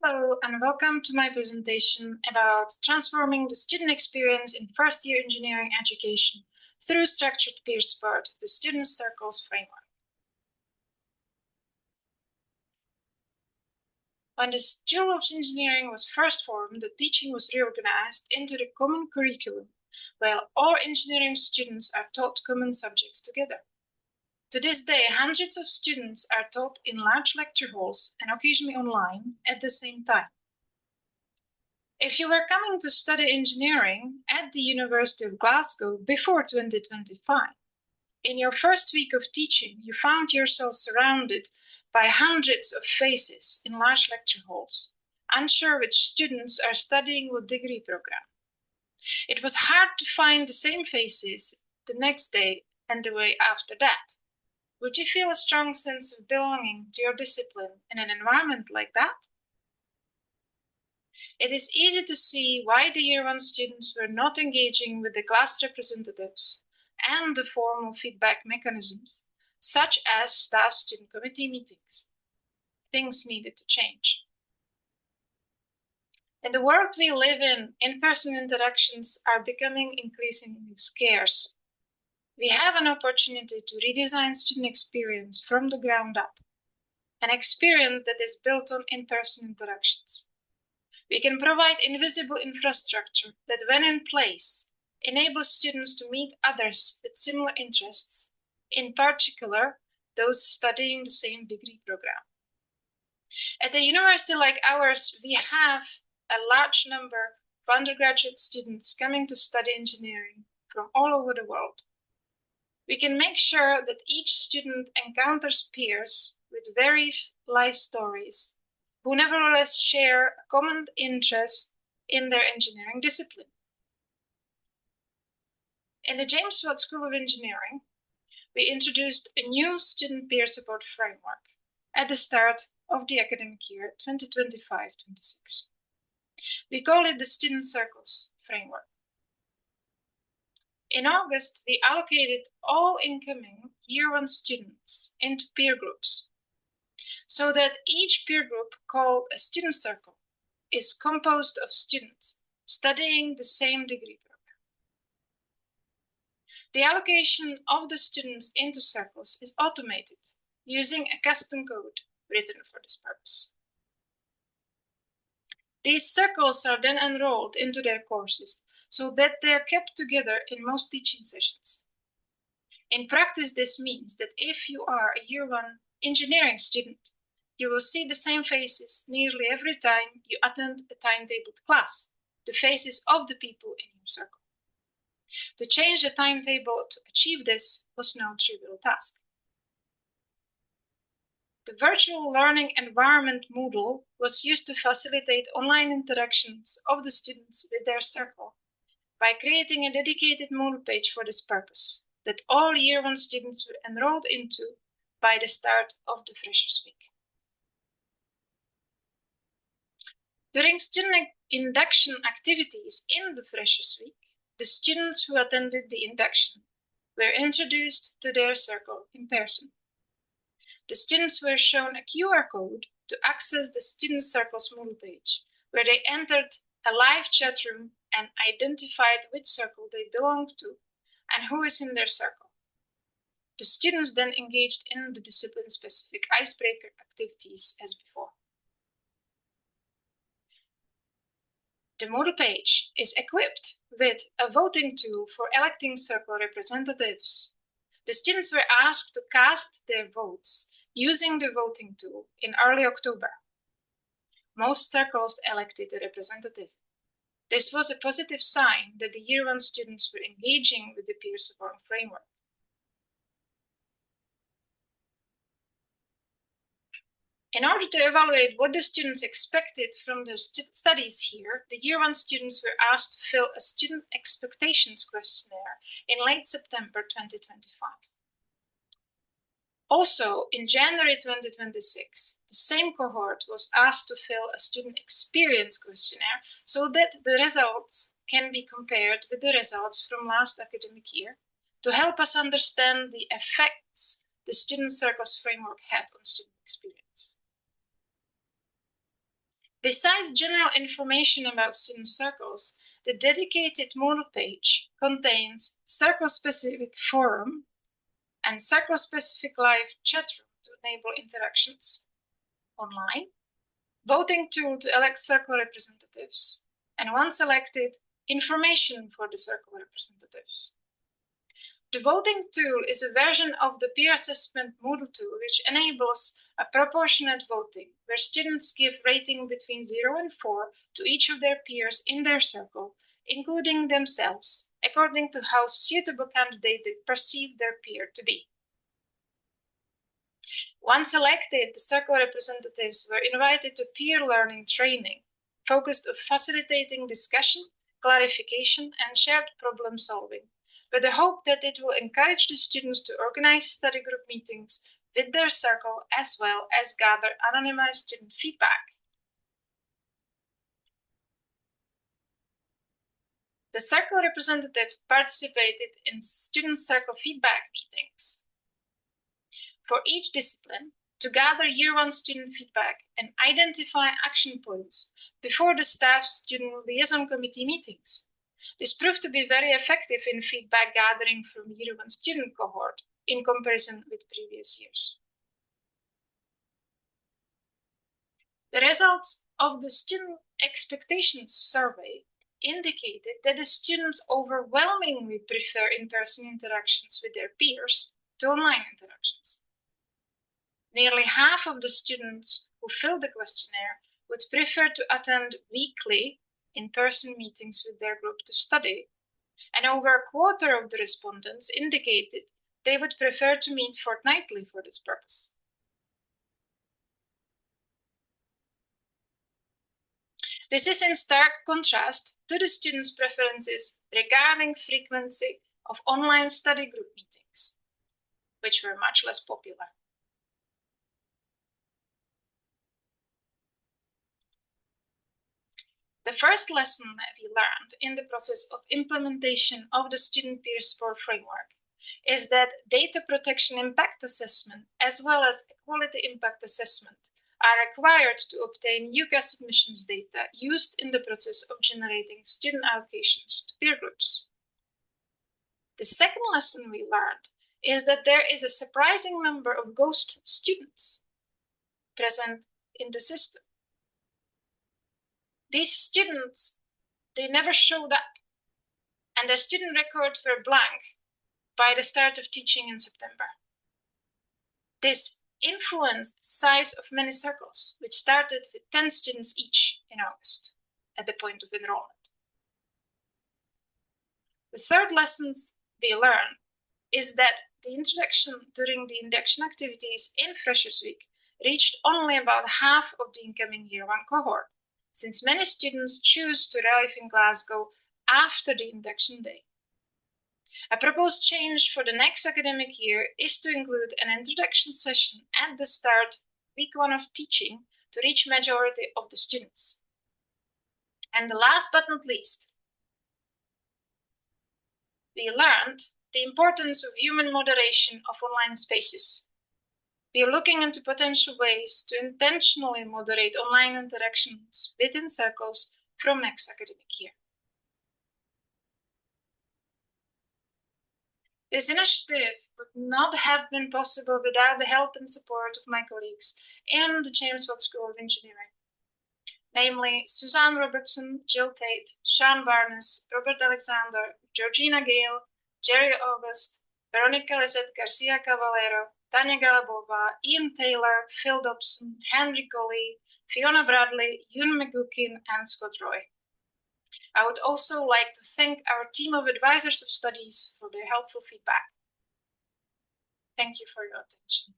Hello and welcome to my presentation about transforming the student experience in first-year engineering education through structured peer support of the Student Circles framework. When the School of Engineering was first formed, the teaching was reorganized into the common curriculum, where all engineering students are taught common subjects together. To this day, hundreds of students are taught in large lecture halls and occasionally online at the same time. If you were coming to study engineering at the University of Glasgow before 2025, in your first week of teaching, you found yourself surrounded by hundreds of faces in large lecture halls, unsure which students are studying what degree program. It was hard to find the same faces the next day and the way after that. Would you feel a strong sense of belonging to your discipline in an environment like that? It is easy to see why the Year 1 students were not engaging with the class representatives and the formal feedback mechanisms, such as staff student committee meetings. Things needed to change. In the world we live in-person interactions are becoming increasingly scarce. We have an opportunity to redesign student experience from the ground up, an experience that is built on in-person interactions. We can provide invisible infrastructure that, when in place, enables students to meet others with similar interests, in particular, those studying the same degree program. At a university like ours, we have a large number of undergraduate students coming to study engineering from all over the world. We can make sure that each student encounters peers with varied life stories who nevertheless share a common interest in their engineering discipline. In the James Watt School of Engineering, we introduced a new student peer support framework at the start of the academic year 2025-26. We call it the Student Circles framework. In August, we allocated all incoming Year 1 students into peer groups, so that each peer group, called a student circle, is composed of students studying the same degree program. The allocation of the students into circles is automated using a custom code written for this purpose. These circles are then enrolled into their courses so that they are kept together in most teaching sessions. In practice, this means that if you are a Year 1 engineering student, you will see the same faces nearly every time you attend a timetabled class, the faces of the people in your circle. To change the timetable to achieve this was no trivial task. The virtual learning environment Moodle was used to facilitate online interactions of the students with their circle by creating a dedicated Moodle page for this purpose that all Year 1 students were enrolled into by the start of the Freshers Week. During student induction activities in the Freshers Week, the students who attended the induction were introduced to their circle in person. The students were shown a QR code to access the Student Circles Moodle page, where they entered a live chat room and identified which circle they belonged to and who is in their circle. The students then engaged in the discipline-specific icebreaker activities as before. The Moodle page is equipped with a voting tool for electing circle representatives. The students were asked to cast their votes using the voting tool in early October. Most circles elected a representative. This was a positive sign that the Year 1 students were engaging with the peer support framework. In order to evaluate what the students expected from the studies here, the Year 1 students were asked to fill a student expectations questionnaire in late September 2025. Also, in January 2026, the same cohort was asked to fill a student experience questionnaire so that the results can be compared with the results from last academic year to help us understand the effects the Student Circles framework had on student experience. Besides general information about student circles, the dedicated Moodle page contains circle-specific forum and circle-specific live chat room to enable interactions online, voting tool to elect circle representatives, and once elected, information for the circle representatives. The voting tool is a version of the peer assessment Moodle tool which enables a proportionate voting, where students give rating between 0 and 4 to each of their peers in their circle, including themselves, according to how suitable candidate they perceive their peer to be. Once elected, the circle representatives were invited to peer learning training, focused on facilitating discussion, clarification, and shared problem solving, with the hope that it will encourage the students to organize study group meetings with their circle as well as gather anonymized student feedback. The circle representatives participated in student circle feedback meetings for each discipline to gather Year 1 student feedback and identify action points before the staff-student liaison committee meetings. This proved to be very effective in feedback gathering from Year 1 student cohort in comparison with previous years. The results of the student expectations survey indicated that the students overwhelmingly prefer in-person interactions with their peers to online interactions. Nearly half of the students who filled the questionnaire would prefer to attend weekly in-person meetings with their group to study, and over a quarter of the respondents indicated they would prefer to meet fortnightly for this purpose. This is in stark contrast to the students' preferences regarding frequency of online study group meetings, which were much less popular. The first lesson that we learned in the process of implementation of the student peer support framework is that data protection impact assessment as well as equality impact assessment are required to obtain UCAS admissions data used in the process of generating student allocations to peer groups. The second lesson we learned is that there is a surprising number of ghost students present in the system. These students, they never showed up, and their student records were blank by the start of teaching in September. This influenced the size of many circles, which started with 10 students each in August at the point of enrollment. The third lesson we learned is that the introduction during the induction activities in Freshers Week reached only about half of the incoming Year 1 cohort, since many students choose to arrive in Glasgow after the induction day. A proposed change for the next academic year is to include an introduction session at the start, week 1 of teaching, to reach majority of the students. And last but not least, we learned the importance of human moderation of online spaces. We are looking into potential ways to intentionally moderate online interactions within circles from next academic year. This initiative would not have been possible without the help and support of my colleagues in the James Watt School of Engineering, namely Suzanne Robertson, Jill Tate, Sean Barnes, Robert Alexander, Georgina Gale, Jerry August, Veronica Lizette Garcia Caballero, Tanya Galabova, Ian Taylor, Phil Dobson, Henry Colley, Fiona Bradley, Yoon McGuckin, and Scott Roy. I would also like to thank our team of advisors of studies for their helpful feedback. Thank you for your attention.